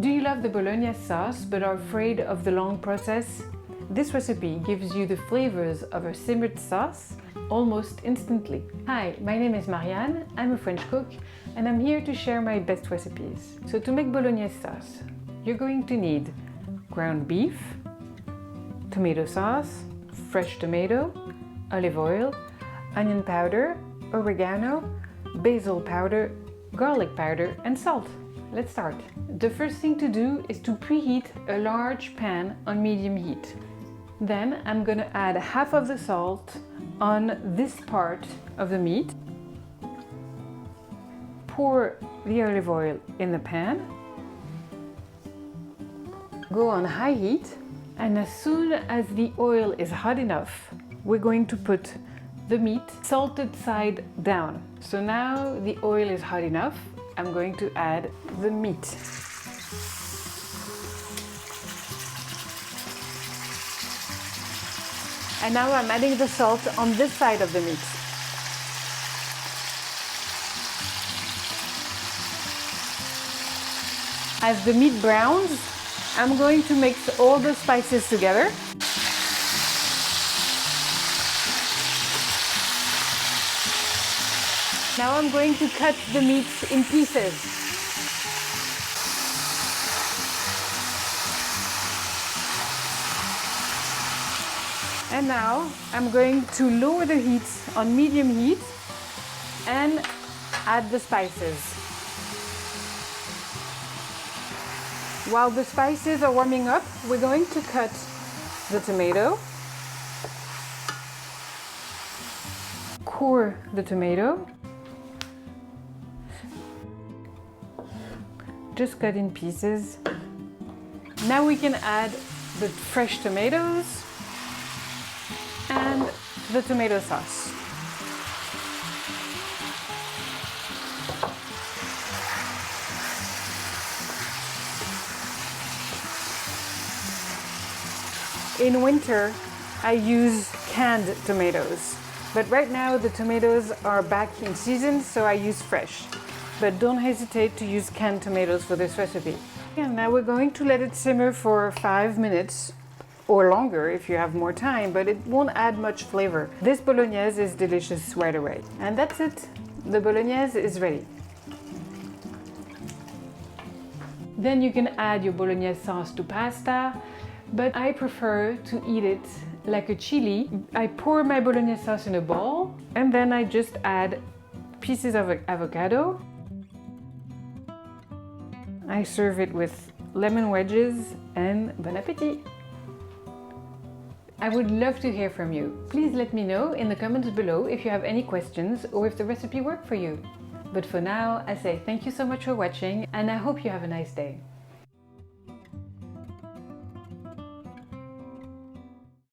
Do you love the bolognaise sauce but are afraid of the long process? This recipe gives you the flavors of a simmered sauce almost instantly. Hi, my name is Marianne, I'm a French cook and I'm here to share my best recipes. So to make bolognaise sauce, you're going to need ground beef, tomato sauce, fresh tomato, olive oil, onion powder, oregano, basil powder, garlic powder and salt. Let's start. The first thing to do is to preheat a large pan on medium heat. Then I'm going to add half of the salt on this part of the meat. Pour the olive oil in the pan. Go on high heat, and as soon as the oil is hot enough, we're going to put the meat salted side down. So now the oil is hot enough, I'm going to add the meat. And now I'm adding the salt on this side of the meat. As the meat browns, I'm going to mix all the spices together. Now I'm going to cut the meat in pieces. And now I'm going to lower the heat on medium heat and add the spices. While the spices are warming up, we're going to cut the tomato, core the tomato, just cut in pieces. Now we can add the fresh tomatoes and the tomato sauce. In winter, I use canned tomatoes, but right now the tomatoes are back in season, so I use fresh. But don't hesitate to use canned tomatoes for this recipe. And now we're going to let it simmer for 5 minutes or longer if you have more time, but it won't add much flavor. This bolognaise is delicious right away. And that's it. The bolognaise is ready. Then you can add your bolognaise sauce to pasta, but I prefer to eat it like a chili. I pour my bolognaise sauce in a bowl and then I just add pieces of avocado. I serve it with lemon wedges and bon appetit! I would love to hear from you. Please let me know in the comments below if you have any questions or if the recipe worked for you. But for now, I say thank you so much for watching and I hope you have a nice day.